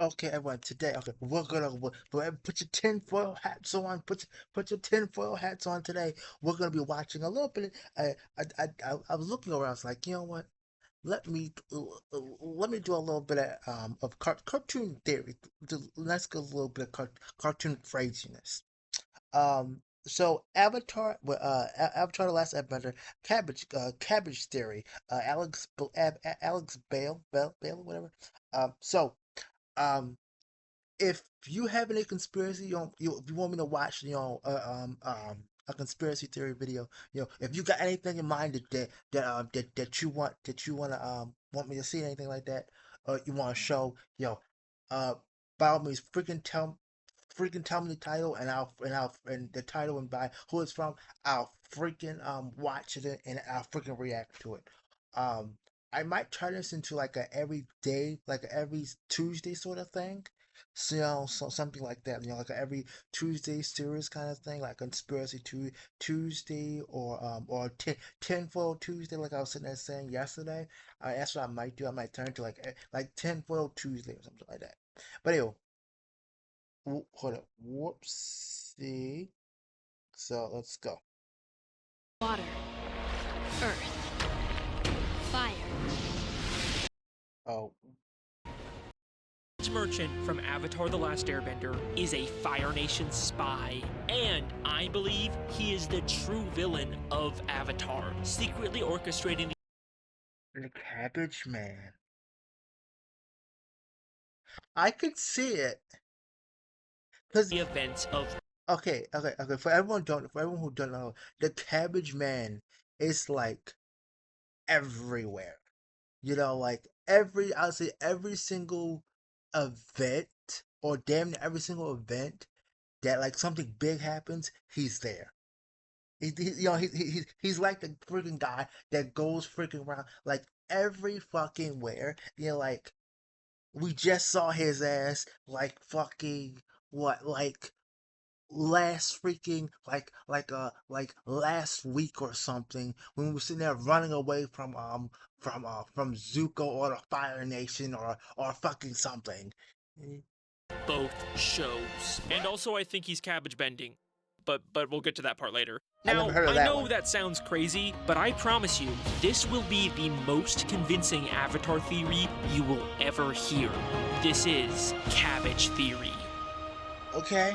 Okay, everyone. Today, okay, put your tinfoil hats on. Put your tinfoil hats on. Today, we're gonna be watching a little bit. I was looking around. I was like, you know what? Let me do a little bit of cartoon theory. Let's go a little bit of cartoon craziness. So Avatar: The Last Airbender, Cabbage Theory, Alex Bale, whatever. So um if you have any conspiracy, if you want me to watch, a conspiracy theory video, if you got anything in mind that you want to want me to see, anything like that, or you want to show, uh, by all means, freaking tell me the title, and the title and by who it's from. I'll freaking watch it, and I'll freaking react to it. Um, I might try this into like a every day, like a every Tuesday sort of thing. So, so something like that, like a every Tuesday series kind of thing, like Conspiracy Tuesday, or Tinfoil Tuesday, like I was sitting there saying yesterday. That's what I might do. I might turn to like Tinfoil Tuesday or something like that. But anyway, hold up, whoopsie. So let's go. Water, earth, fire. Oh, Merchant from Avatar: The Last Airbender is a Fire Nation spy, and I believe he is the true villain of Avatar, secretly orchestrating the Cabbage Man. I could see it, cause the events of okay. For everyone who don't know, the Cabbage Man is like everywhere. Like I'll say every single event, or damn near every single event that like something big happens, he's there. He's like the freaking guy that goes freaking around like every fucking where. Like we just saw his ass like fucking what, like last freaking like last week or something, when we were sitting there running away from Zuko or the Fire Nation, or fucking something. both shows. And also I think he's cabbage bending. But we'll get to that part later. I never Now, heard of I that know one. that sounds crazy, but I promise you, this will be the most convincing Avatar theory you will ever hear. This is Cabbage Theory. Okay.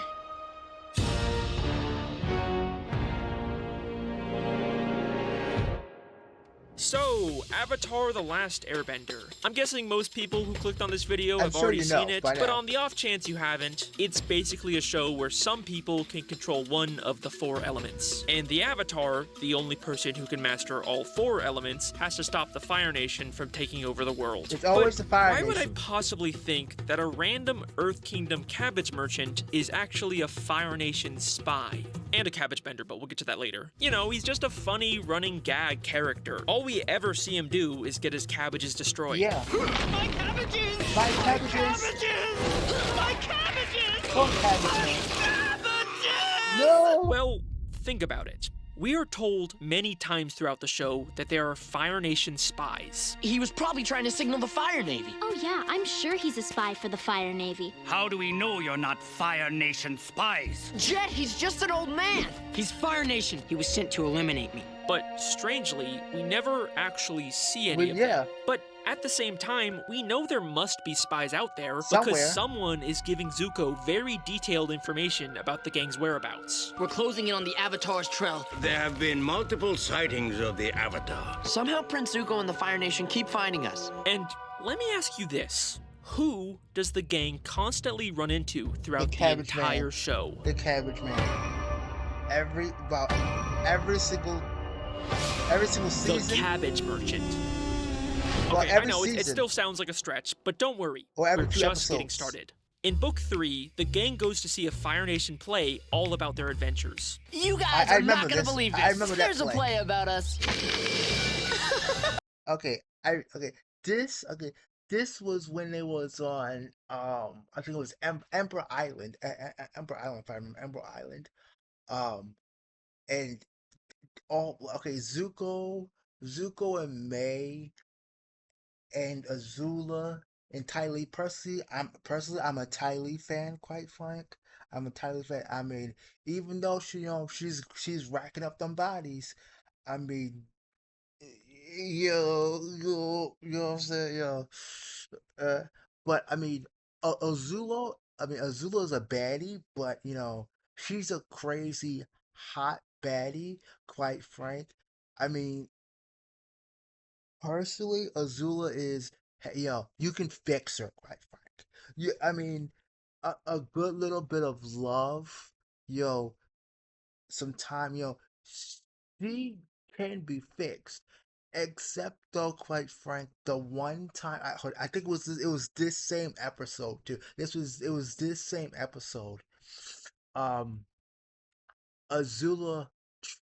So, Avatar: The Last Airbender. I'm guessing most people who clicked on this video I'm have sure already you know seen it, by but now. on the off chance you haven't, it's basically a show where some people can control one of the four elements. And the Avatar, the only person who can master all four elements, has to stop the Fire Nation from taking over the world. It's always But the Fire why would I Nation. possibly think that a random Earth Kingdom cabbage merchant is actually a Fire Nation spy? And a cabbage bender, but we'll get to that later. He's just a funny running gag character. All we ever see him do is get his cabbages destroyed. Yeah. My cabbages! My cabbages! Cabbages! My cabbages! Fuck Cabbage Man. Cabbages! No. Well, think about it. We are told many times throughout the show that there are Fire Nation spies. He was probably trying to signal the Fire Navy. Oh yeah, I'm sure he's a spy for the Fire Navy. How do we know you're not Fire Nation spies? Jet, he's just an old man. He's Fire Nation. He was sent to eliminate me. But strangely, we never actually see any Well, of yeah. them. But at the same time, we know there must be spies out there Somewhere. because someone is giving Zuko very detailed information about the gang's whereabouts. We're closing in on the Avatar's trail. There have been multiple sightings of the Avatar. Somehow Prince Zuko and the Fire Nation keep finding us. And let me ask you this. Who does the gang constantly run into throughout the Cabbage Man. entire show? The Cabbage Man. Every single The season. Cabbage Merchant. Well, Okay, I every know, it season. still sounds like a stretch, but don't worry. Or every We're 2 just getting episodes. started. In Book 3, the gang goes to see a Fire Nation play all about their adventures. You guys I are remember not gonna this. believe this. I remember that There's a play. play about us. Okay, this was when it was on I think it was Emperor Island, Emperor Island, if I remember, Emperor Island. And Zuko and May and Azula And Ty Lee, I'm a Ty Lee fan, quite frank. I'm a Ty Lee fan. I mean, even though she's racking up them bodies, I mean, you know what I'm saying, uh, but I mean, Azula is a baddie, but she's a crazy hot baddie, quite frank. I mean, personally, Azula is, hey, you can fix her, quite frank. I mean, a good little bit of love, yo, sometime, she can be fixed. Except though, quite frank, the one time I heard, I think it was this same episode too. It was this same episode. Um, Azula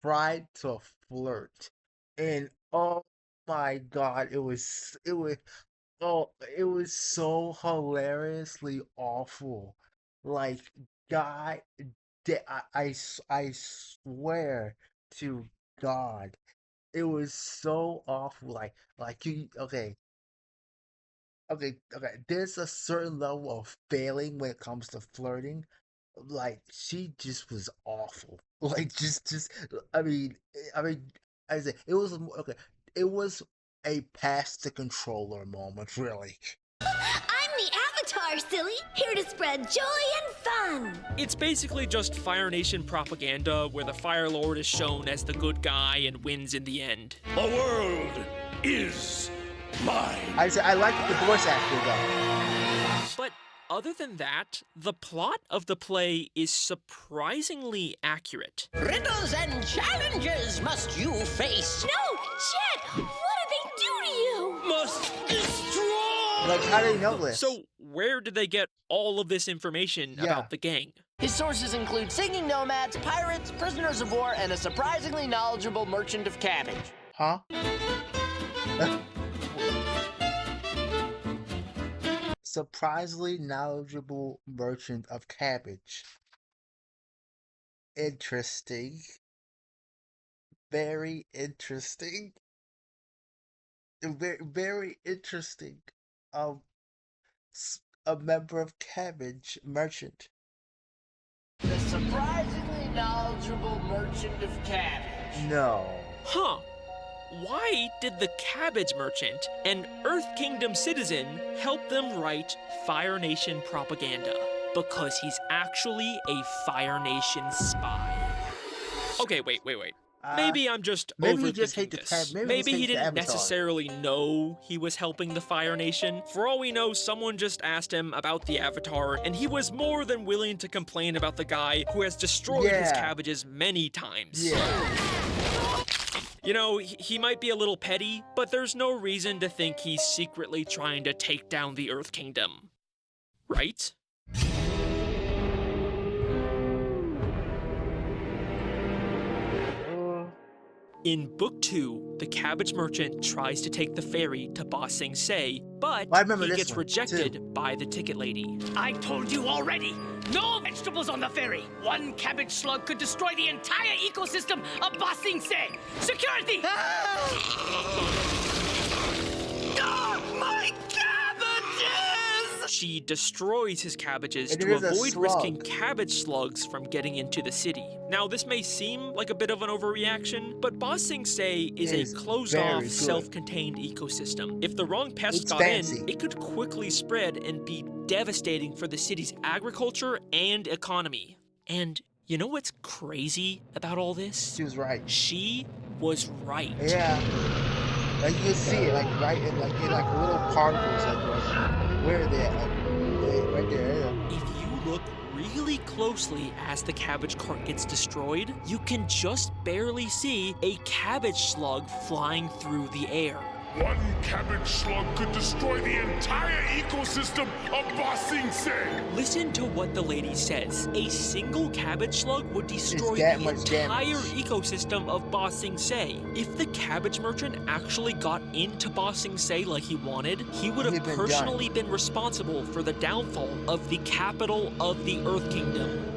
tried to flirt, and oh my god, it was so hilariously awful. Like, God, I swear to God, it was so awful. Like you, okay, okay. There's a certain level of failing when it comes to flirting. Like, she just was awful. Like, I mean, I said it was okay. It was a pass the controller moment, really. I'm the Avatar, silly, here to spread joy and fun. It's basically just Fire Nation propaganda where the Fire Lord is shown as the good guy and wins in the end. The world is mine. I like the voice actor though. But other than that, the plot of the play is surprisingly accurate. Riddles and challenges must you face. No, Jet, what did they do to you? Must destroy. Like, how do they know this? So, where did they get all of this information about the gang? His sources include singing nomads, pirates, prisoners of war, and a surprisingly knowledgeable merchant of cabbage. Huh? Surprisingly knowledgeable merchant of cabbage. Interesting. Very interesting. Very, very interesting. A member of cabbage merchant. The surprisingly knowledgeable merchant of cabbage. No. Huh. Why did the Cabbage Merchant, an Earth Kingdom citizen, help them write Fire Nation propaganda? Because he's actually a Fire Nation spy. Okay, wait. Maybe I'm just Maybe he overthinking just hate the this. maybe Maybe he he hates the didn't Avatar. necessarily know he was helping the Fire Nation. For all we know, someone just asked him about the Avatar, and he was more than willing to complain about the guy who has destroyed his Yeah. cabbages many times. Yeah. You know, he might be a little petty, but there's no reason to think he's secretly trying to take down the Earth Kingdom. Right? In Book 2, the Cabbage Merchant tries to take the ferry to Ba Sing Se, but I remember he this gets one, rejected too. by the ticket lady. I told you already. No vegetables on the ferry. One cabbage slug could destroy the entire ecosystem of Ba Sing Se. Security! Ah, my cabbages! She destroys his cabbages And to it is a avoid risking slug. cabbage slugs from getting into the city. Now, this may seem like a bit of an overreaction, but Ba Sing Se is It a is closed-off, very good. self-contained ecosystem. If the wrong pest It's got fancy. in, it could quickly spread and be devastating for the city's agriculture and economy. And you know what's crazy about all this? She was right. She was right. Yeah. Like, you can see it, like, right in little particles, like, where are they at? Like, right there, yeah. If you look really closely as the cabbage cart gets destroyed, you can just barely see a cabbage slug flying through the air. One cabbage slug could destroy the entire ecosystem of Ba Sing Se. Listen to what the lady says. A single cabbage slug would destroy that the much entire damage. ecosystem of Ba Sing Se. If the cabbage merchant actually got into Ba Sing Se like he wanted, he would have He'd been personally been responsible for the downfall of the capital of the Earth Kingdom.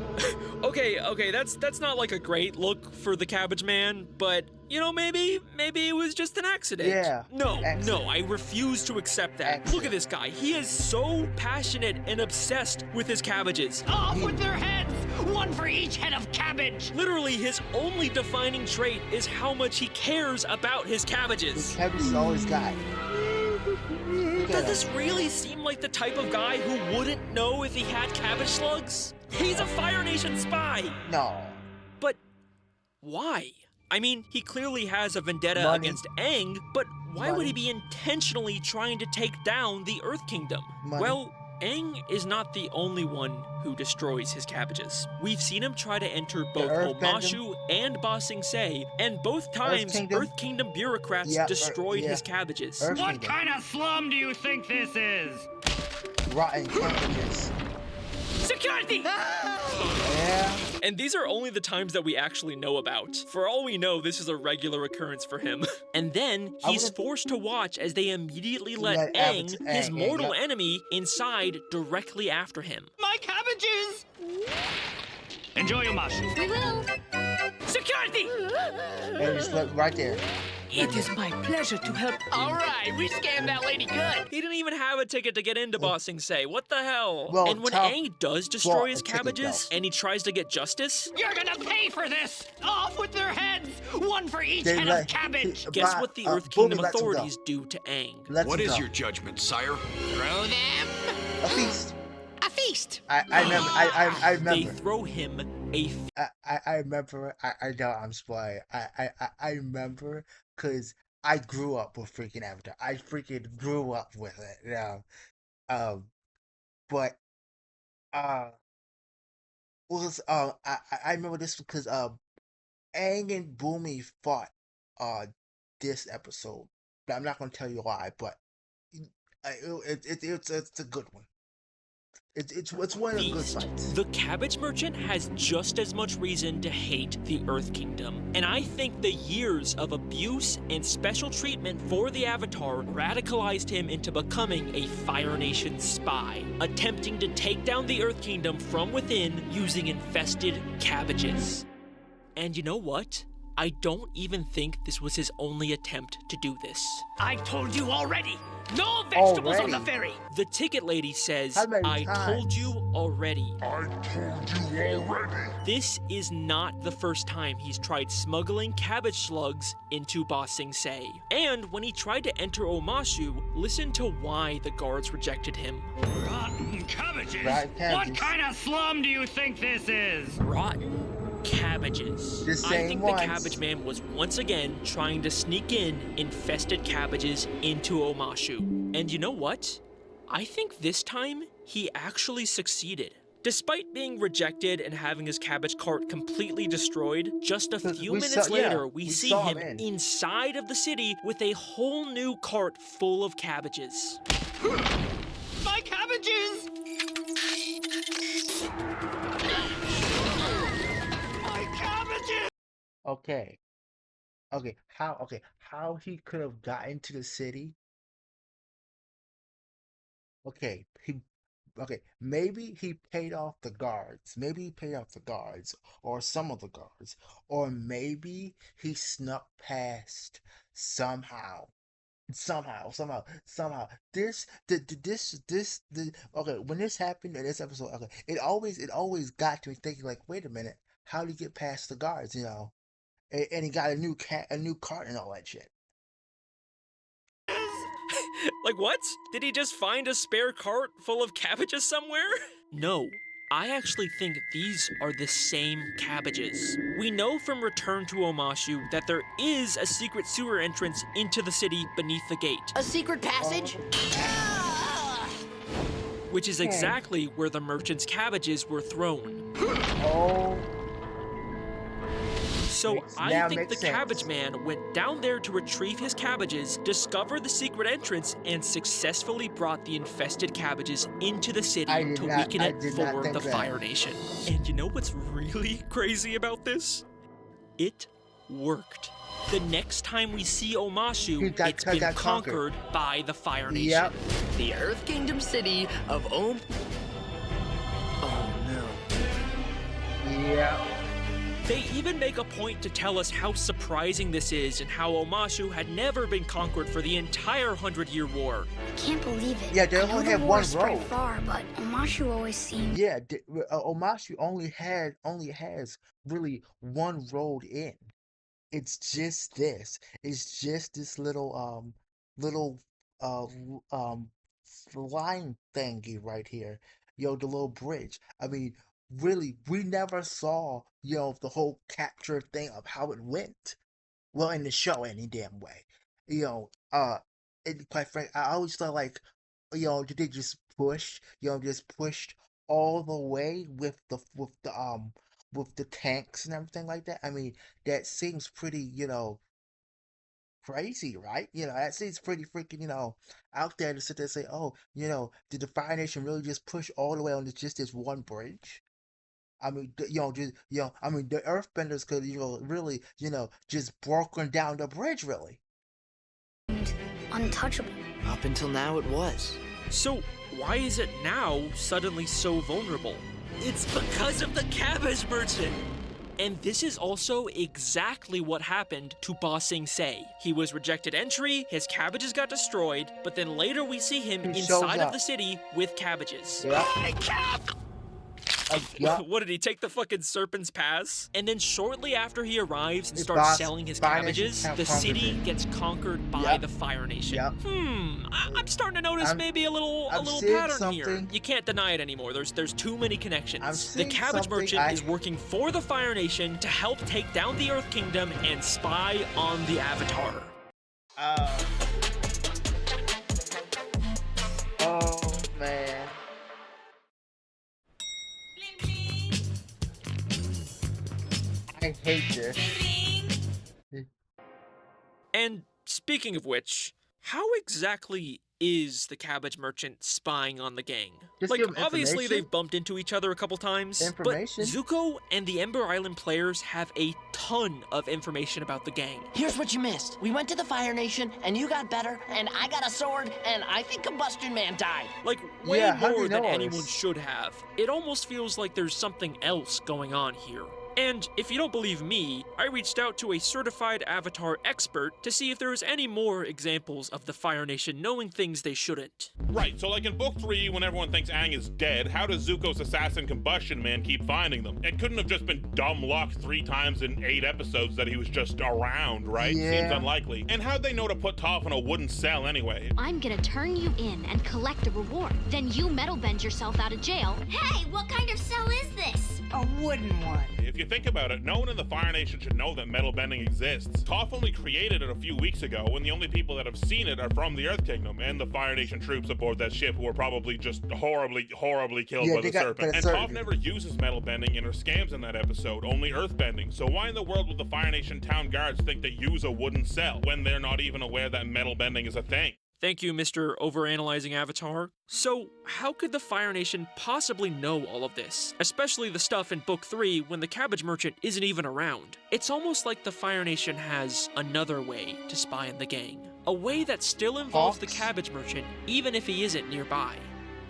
Okay, that's not like a great look for the Cabbage Man, but you know, maybe it was just an accident. Yeah. No, Accident. I refuse to accept that. Accident. Look at this guy. He is so passionate and obsessed with his cabbages. Off with their heads! One for each head of cabbage! Literally, his only defining trait is how much he cares about his cabbages. Cabbage is all he's got. Does this really seem like the type of guy who wouldn't know if he had cabbage slugs? He's a Fire Nation spy! No. But why? I mean, he clearly has a vendetta Money. against Aang, but why would Money. he be intentionally trying to take down the Earth Kingdom? Money. Well, Aang is not the only one who destroys his cabbages. We've seen him try to enter both Earth Omashu and Ba Sing Se, and both times Kingdom? Earth Kingdom bureaucrats Yeah, destroyed yeah. his cabbages. Earth What Kingdom. kind of slum do you think this is? Rotten cabbages. Security! Yeah. And these are only the times that we actually know about. For all we know, this is a regular occurrence for him. And then he's would've- forced to watch as they immediately let Let Aang, Aang, his yeah, mortal yeah. enemy, inside directly after him. My cabbages! Enjoy your mushroom. We will. Security! And just look right there. It is my pleasure to help. All right, we scammed that lady good. He didn't even have a ticket to get into Ba Sing Se. What the hell? Well, and when tell- Aang does destroy well, his a ticket, cabbages though. and he tries to get justice, You're gonna pay for this! Off with their heads! One for each They head let- of cabbage! guess But, what the uh, Earth Boomy Kingdom lets him go. authorities do to Aang? Let's What him is go. your judgment, sire? Throw them A feast. a feast. I remember. I They remember. throw him a I remember. I know I'm spoiling. I remember because I grew up with freaking Avatar. I freaking grew up with it. You know. But was I remember this because Aang and Boomy fought this episode. But I'm not gonna tell you why. But it's a good one. It's one of the good feast. fights. The Cabbage Merchant has just as much reason to hate the Earth Kingdom. And I think the years of abuse and special treatment for the Avatar radicalized him into becoming a Fire Nation spy, attempting to take down the Earth Kingdom from within using infested cabbages. And you know what? I don't even think this was his only attempt to do this. I told you already! No vegetables on the Already? ferry! The ticket lady says, How many I told times? you already. I told you already. This is not the first time he's tried smuggling cabbage slugs into Ba Sing Se. And when he tried to enter Omashu, listen to why the guards rejected him. Rotten cabbages! Rotten What cabbages. kind of slum do you think this is? Rotten cabbages. The I same think ones. the cabbage man was once again trying to sneak in infested cabbages into Omashu. And you know what? I think this time he actually succeeded. Despite being rejected and having his cabbage cart completely destroyed, just a 'Cause few we minutes saw- yeah, later, we we see saw him him in. inside of the city with a whole new cart full of cabbages. My cabbages! My cabbages! Okay. How he could have gotten to the city? Maybe he paid off the guards. Maybe he paid off the guards or some of the guards. Or maybe he snuck past somehow. Somehow. When this happened in this episode, it always got to me thinking like, wait a minute, how did he get past the guards, you know? And he got a new cart and all that shit. Like what? Did he just find a spare cart full of cabbages somewhere? No. I actually think these are the same cabbages. We know from Return to Omashu that there is a secret sewer entrance into the city beneath the gate, A secret passage? which is exactly where the merchant's cabbages were thrown. Oh, So I now think the makes sense. cabbage man went down there to retrieve his cabbages, discover the secret entrance, and successfully brought the infested cabbages into the city I did to not- weaken I it did not for think the that. Fire Nation. And you know what's really crazy about this? It worked. The next time we see Omashu, He got- it's been got conquered conquered. by the Fire Nation. Yep. The Earth Kingdom city of Oh no. Yeah. They even make a point to tell us how surprising this is and how Omashu had never been conquered for the entire 100-Year War. I can't believe it. Yeah, they I know only the have war one spread road. far, but Omashu always seemed... Yeah, Omashu only has really one road in. It's just this. It's just this little line thingy right here. The little bridge. I mean, really, we never saw, the whole capture thing of how it went. Well, in the show any damn way. You know, uh and quite frankly, I always felt like, did they just pushed all the way with the tanks and everything like that. I mean, that seems pretty, crazy, right? That seems pretty freaking, out there to sit there and say, oh, did the Fire Nation really just push all the way on just this one bridge? I mean, I mean, the Earthbenders could, really, just broken down the bridge, really. untouchable. Up until now, it was. So, why is it now suddenly so vulnerable? It's because of the Cabbage Merchant! And this is also exactly what happened to Ba Sing Se. He was rejected entry, his cabbages got destroyed, but then later we see him He shows inside of up. the city with cabbages. Yeah. Yeah. What did he take the fucking serpent's pass? And then shortly after he arrives and His starts boss, selling his Fire Nation cabbages, have the conquered city it. gets conquered by Yep. the Fire Nation. Yep. I'm starting to notice I'm- maybe a little I'm seeing pattern here. something. You can't deny it anymore. There's too many I'm connections. The seeing Cabbage something Merchant is working for the Fire Nation to help take down the Earth Kingdom and spy on the Avatar. Oh man. I hate this. And speaking of which, how exactly is the Cabbage Merchant spying on the gang? Just Like, give 'em obviously information. they've bumped into each other a couple times, Information. but Zuko and the Ember Island players have a ton of information about the gang. Here's what you missed. We went to the Fire Nation, and you got better, and I got a sword, and I think Combustion Man died. Like, way Yeah, how do more you than know all anyone this? should have. It almost feels like there's something else going on here. And if you don't believe me, I reached out to a certified Avatar expert to see if there was any more examples of the Fire Nation knowing things they shouldn't. Right, so like in book 3, when everyone thinks Aang is dead, how does Zuko's assassin Combustion Man keep finding them? It couldn't have just been dumb luck 3 times in 8 episodes that he was just around, right? Yeah. Seems unlikely. And how'd they know to put Toph in a wooden cell anyway? I'm gonna turn you in and collect the reward. Then you metal bend yourself out of jail. Hey, what kind of cell is this? A wooden one. If you think about it, no one in the Fire Nation should know that metal bending exists. Toph only created it a few weeks ago, and the only people that have seen it are from the Earth Kingdom and the Fire Nation troops aboard that ship who were probably just horribly killed Yeah, by they the got- serpent. by And the Toph serpent. never uses metal bending in her scams in that episode, only earth bending. So why in the world would the Fire Nation town guards think they use a wooden cell when they're not even aware that metal bending is a thing? Thank you, Mr. Overanalyzing Avatar. So, how could the Fire Nation possibly know all of this? Especially the stuff in Book 3 when the Cabbage Merchant isn't even around. It's almost like the Fire Nation has another way to spy on the gang. A way that still involves the Hawks? Cabbage Merchant, even if he isn't nearby.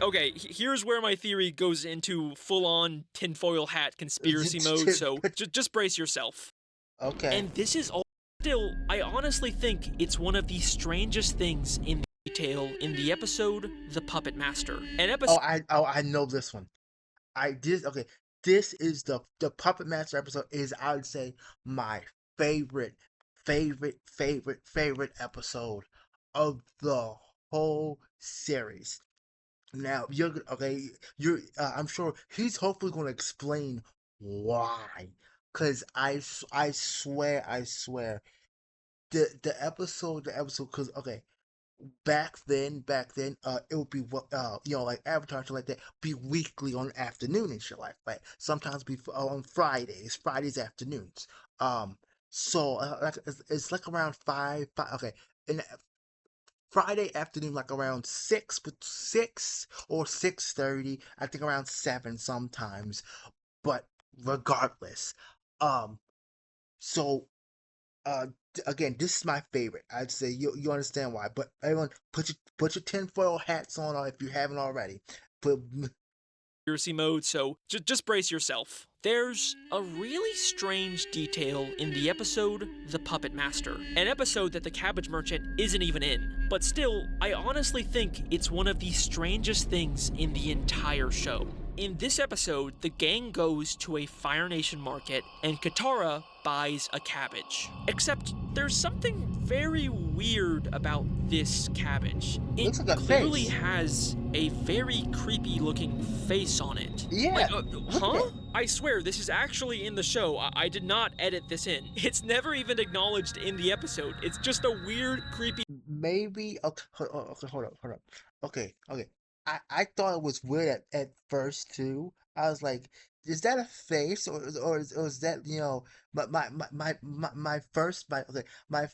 Okay, here's where my theory goes into full-on tinfoil hat conspiracy mode, so just brace yourself. Okay. And this is all. Still, I honestly think it's one of the strangest things in detail in the episode The Puppet Master. An episode. I know this one. Okay. This is the Puppet Master episode is, I would say, my favorite episode of the whole series. Now I'm sure he's hopefully going to explain why. Cause I swear, the episode, cause okay, back then, it would be like Avatar and shit like that, be weekly on afternoon and shit like that. Sometimes be on Fridays afternoons. So like it's like around five. Okay, and Friday afternoon, like around 6 or 6:30. I think around 7 sometimes. But regardless, so again, this is my favorite. I'd say you understand why. But everyone, put your tinfoil hats on if you haven't already. But conspiracy mode, so just brace yourself. There's a really strange detail in the episode The Puppet Master, an episode that the Cabbage Merchant isn't even in. But still, I honestly think it's one of the strangest things in the entire show. In this episode, the gang goes to a Fire Nation market and Katara buys a cabbage. Except there's something very weird about this cabbage. It looks like a clearly face. has a very creepy looking face on it. Yeah. Huh? I swear, this is actually in the show. I did not edit this in. It's never even acknowledged in the episode. It's just a weird, creepy. Maybe. Okay, hold up. Okay. I thought it was weird at first too. I was like, is that a face or is that my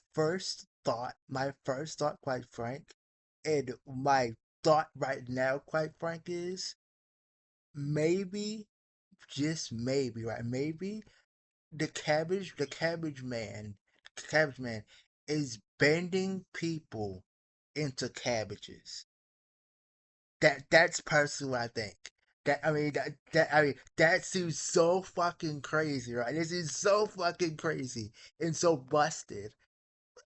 first thought, quite frank, and my thought right now, quite frank, is maybe, just maybe, right? Maybe the cabbage man is bending people into cabbages. That's personally what I think. That seems so fucking crazy, right? This is so fucking crazy and so busted.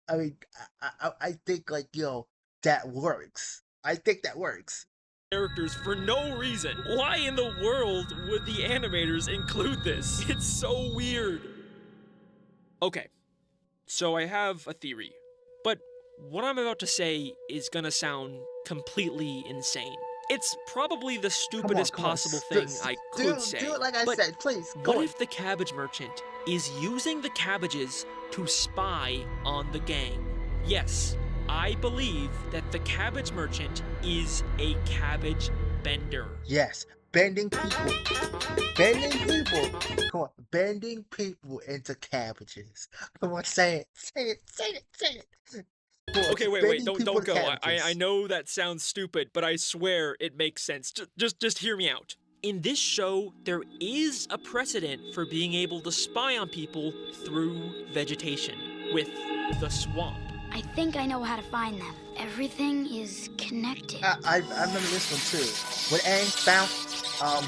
I mean, I think, like, that works. I think that works. Characters for no reason. Why in the world would the animators include this? It's so weird. Okay, so I have a theory, but what I'm about to say is gonna sound completely insane. It's probably the stupidest Come on. possible thing I could say. Do it like I but said, please. What if the Cabbage Merchant is using the cabbages to spy on the gang? Yes, I believe that the Cabbage Merchant is a cabbage bender. Yes, bending people. Bending people. Come on, bending people into cabbages. Come on, say it. Okay, wait, Bending don't people to go. I cabbages. know that sounds stupid, but I swear it makes sense. Just hear me out. In this show, there is a precedent for being able to spy on people through vegetation, with the swamp. I think I know how to find them. Everything is connected. I remember this one too. When Aang found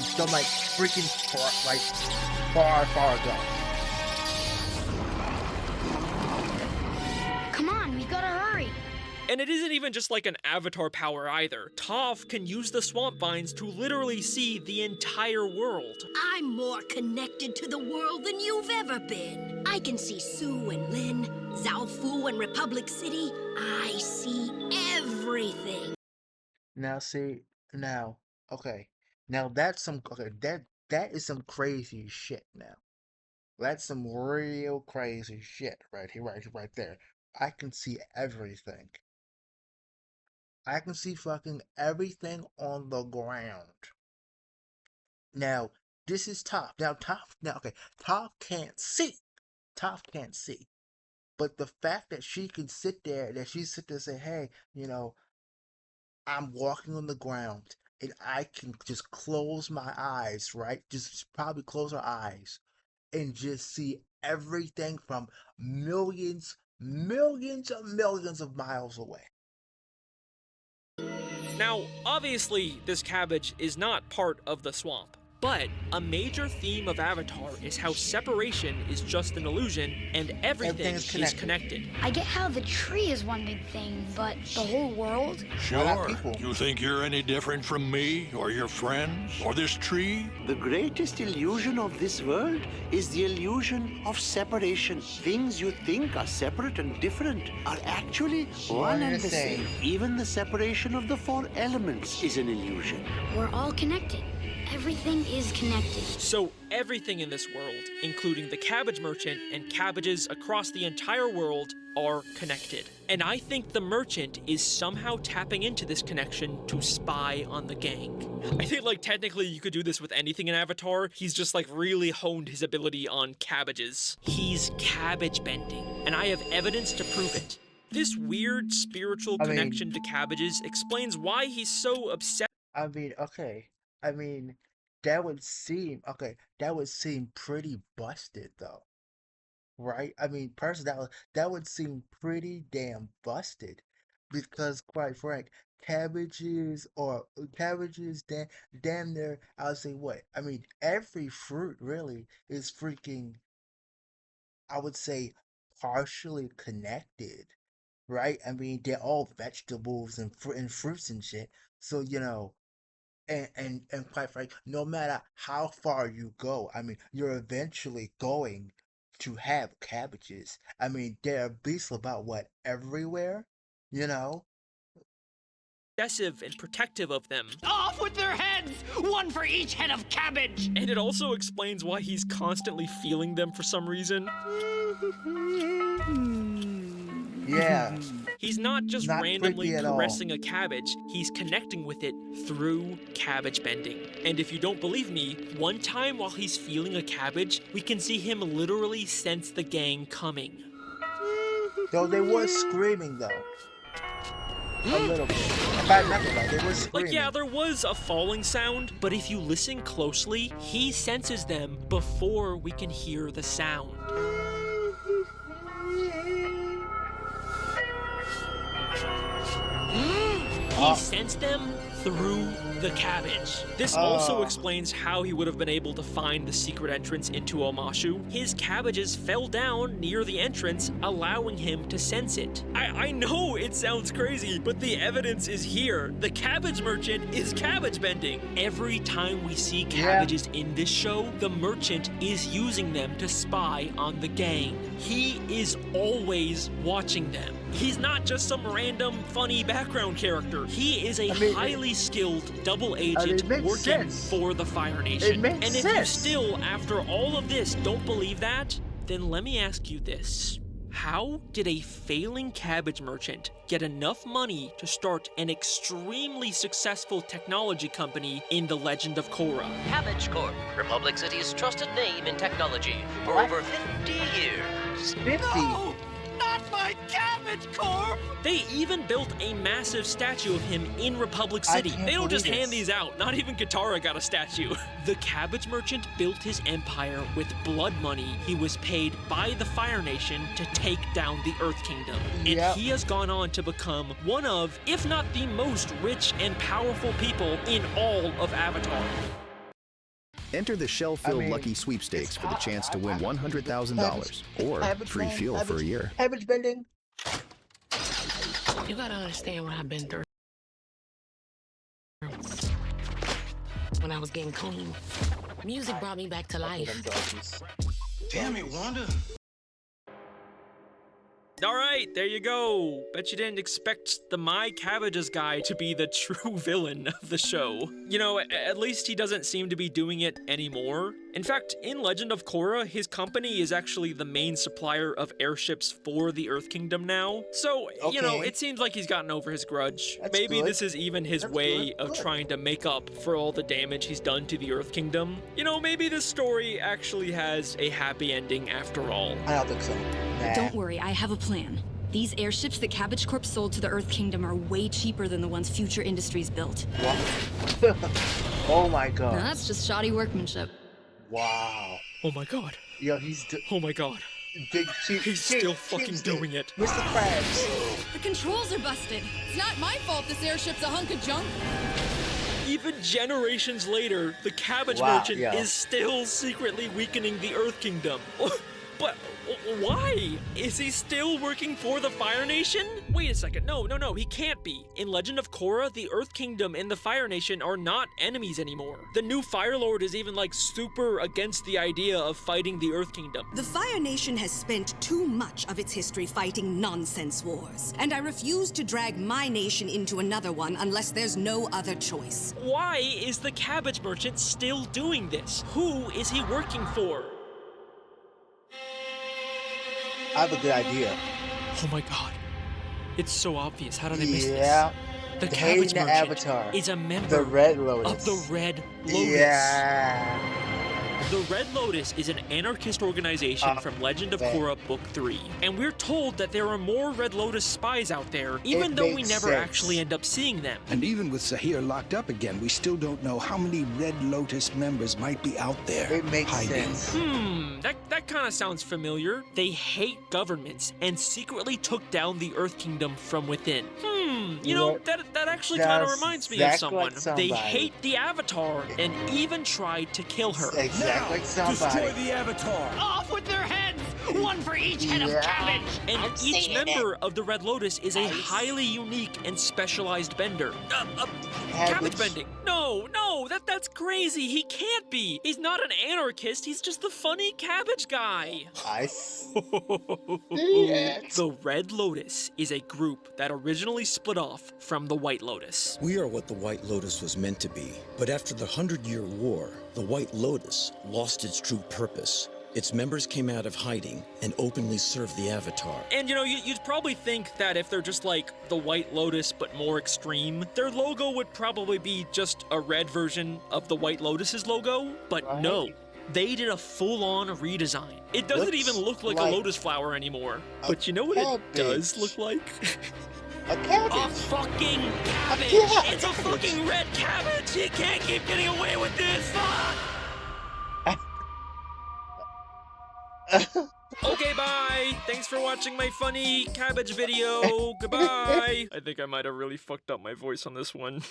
some, like, freaking far ago. Come on, we've got to hurry. And it isn't even just like an avatar power either. Toph can use the swamp vines to literally see the entire world. I'm more connected to the world than you've ever been. I can see Sue and Lin, Zhaofu and Republic City. I see everything. Okay. Now that's that is some crazy shit now. That's some real crazy shit right here, right there. I can see everything. I can see fucking everything on the ground. Now, this is Toph. Toph can't see. Toph can't see. But the fact that she sit there and say, hey, I'm walking on the ground and I can just close my eyes, right? Just probably close her eyes and just see everything from millions of miles away. Now, obviously, this cabbage is not part of the swamp. But a major theme of Avatar is how separation is just an illusion and everything is connected. I get how the tree is one big thing, but the whole world? Sure. You think you're any different from me, or your friends, or this tree? The greatest illusion of this world is the illusion of separation. Things you think are separate and different are actually one and the same. Even the separation of the four elements is an illusion. We're all connected. Everything is connected. So everything in this world, including the Cabbage Merchant and cabbages across the entire world, are connected. And I think the merchant is somehow tapping into this connection to spy on the gang. I think, like, technically you could do this with anything in Avatar. He's just, like, really honed his ability on cabbages. He's cabbage bending, and I have evidence to prove it. This weird spiritual connection to cabbages explains why he's so obsessed. That would seem pretty busted, though, right? Personally, that would seem pretty damn busted, because, quite frank, cabbages, damn near, I would say what? I mean, every fruit really is freaking, I would say, partially connected, right? I mean, they're all vegetables and fruits and shit. So, and quite frankly, no matter how far you go, I mean, you're eventually going to have cabbages. I mean, they're beasts about what everywhere, you know. Possessive and protective of them. Off with their heads! One for each head of cabbage! And it also explains why he's constantly feeling them for some reason. Yeah. He's not just Not randomly creepy at all. caressing a cabbage, he's connecting with it through cabbage bending. And if you don't believe me, one time while he's feeling a cabbage, we can see him literally sense the gang coming. Though they were screaming though. A little bit. If I remember right, they were screaming. Like, yeah, there was a falling sound, but if you listen closely, he senses them before we can hear the sound. He sensed them through the cabbage. This also explains how he would have been able to find the secret entrance into Omashu. His cabbages fell down near the entrance, allowing him to sense it. I know it sounds crazy, but the evidence is here. The cabbage merchant is cabbage bending. Every time we see cabbages in this show, the merchant is using them to spy on the gang. He is always watching them. He's not just some random, funny background character. He is a highly skilled double agent working for the Fire Nation. And if you still, after all of this, don't believe that, then let me ask you this. How did a failing cabbage merchant get enough money to start an extremely successful technology company in the Legend of Korra? Cabbage Corp, Republic City's trusted name in technology for over 50 years. 50? No! Not my Cabbage Corp! They even built a massive statue of him in Republic City. They don't just hand these out. Not even Katara got a statue. The cabbage merchant built his empire with blood money he was paid by the Fire Nation to take down the Earth Kingdom. And he has gone on to become one of, if not the most rich and powerful people in all of Avatar. Enter the shell-filled Lucky Sweepstakes for the chance to win $100,000 or free fuel for a year. Cabbage bending. You gotta understand what I've been through. When I was getting clean, music brought me back to life. Damn it, Wanda. All right, there you go. Bet you didn't expect the My Cabbages guy to be the true villain of the show. You know, at least he doesn't seem to be doing it anymore. In fact, in Legend of Korra, his company is actually the main supplier of airships for the Earth Kingdom now. So, you know, it seems like he's gotten over his grudge. Maybe this is even his way of trying to make up for all the damage he's done to the Earth Kingdom. You know, maybe this story actually has a happy ending after all. I don't think so. Nah. Don't worry, I have a plan. These airships that Cabbage Corp sold to the Earth Kingdom are way cheaper than the ones Future Industries built. What? Oh my god. Now that's just shoddy workmanship. Wow. Oh my god. Yo, he's oh my god. Big cheap. He's still fucking doing it. Mr. Krabs. The controls are busted. It's not my fault this airship's a hunk of junk. Even generations later, the cabbage merchant is still secretly weakening the Earth Kingdom. But why? Is he still working for the Fire Nation? Wait a second, no, he can't be. In Legend of Korra, the Earth Kingdom and the Fire Nation are not enemies anymore. The new Fire Lord is even like super against the idea of fighting the Earth Kingdom. The Fire Nation has spent too much of its history fighting nonsense wars, and I refuse to drag my nation into another one unless there's no other choice. Why is the cabbage merchant still doing this? Who is he working for? I have a good idea. Oh my god. It's so obvious. How did I miss this? Yeah. The cabbage merchant Avatar is a member the Red Lotus. of the Red Lotus. Yeah. The Red Lotus is an anarchist organization from Legend of Korra Book 3. And we're told that there are more Red Lotus spies out there, even though we never actually end up seeing them. And even with Zahir locked up again, we still don't know how many Red Lotus members might be out there. It makes sense. That kind of sounds familiar. They hate governments and secretly took down the Earth Kingdom from within. You know, that actually kind of reminds me of someone. They hate the Avatar and even tried to kill her. Exactly like somebody. Destroy the Avatar! Off with their heads! One for each head of cabbage! And each member of the Red Lotus is a highly unique and specialized bender. Cabbage bending. No, that's crazy. He can't be. He's not an anarchist. He's just the funny cabbage guy. The Red Lotus is a group that originally split off from the White Lotus. We are what the White Lotus was meant to be. But after the 100-Year War, the White Lotus lost its true purpose. Its members came out of hiding and openly served the Avatar. And you know, you'd probably think that if they're just like the White Lotus but more extreme, their logo would probably be just a red version of the White Lotus's logo, but no. They did a full-on redesign. It doesn't even look like a lotus flower anymore. But you know what it does look like? A cabbage. A fucking cabbage. It's a fucking red cabbage. You can't keep getting away with this. Okay, bye. Thanks for watching my funny cabbage video. Goodbye. I think I might have really fucked up my voice on this one.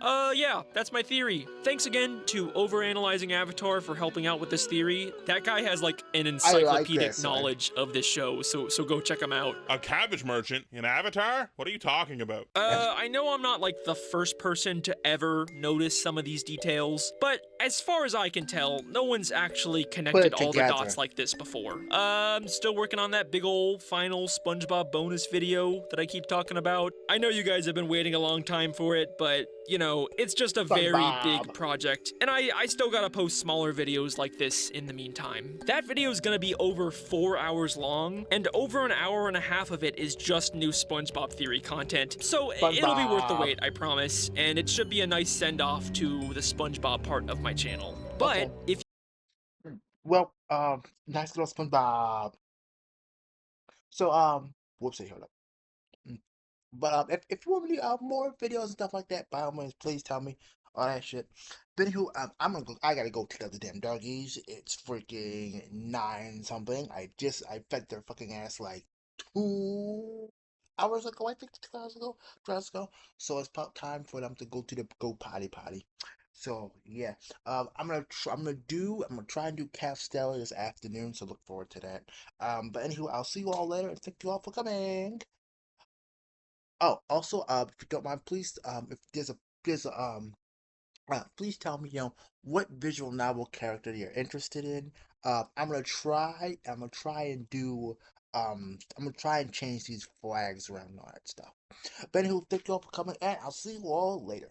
Yeah, that's my theory. Thanks again to Overanalyzing Avatar for helping out with this theory. That guy has like an encyclopedic knowledge of this show, so go check him out. A cabbage merchant in Avatar? What are you talking about? I know I'm not like the first person to ever notice some of these details, but as far as I can tell, no one's actually connected all the dots like this before. I'm still working on that big ol' final SpongeBob bonus video that I keep talking about. I know you guys have been waiting a long time for it, but, you know, it's just a very big project, and I still gotta post smaller videos like this in the meantime. That video is gonna be over 4 hours long, and over an hour and a half of it is just new SpongeBob theory content, so it'll be worth the wait, I promise, and it should be a nice send-off to the SpongeBob part of my channel. But if well, nice little SpongeBob. So, whoopsie, hold up. But if you want me to more videos and stuff like that, by all means, please tell me all that shit. But anywho, I gotta go take out the damn doggies. It's freaking 9 something. I fed their fucking ass like 2 hours ago. I think 2 hours ago, 2 hours ago. So it's about time for them to go to the potty. So yeah, I'm gonna try and do Castelli this afternoon. So look forward to that. But anywho, I'll see you all later, and thank you all for coming. Oh, also, if you don't mind, please, if please tell me, what visual novel character you're interested in. I'm gonna try and do, I'm gonna try and change these flags around and all that stuff. But anywho, thank you all for coming, and I'll see you all later.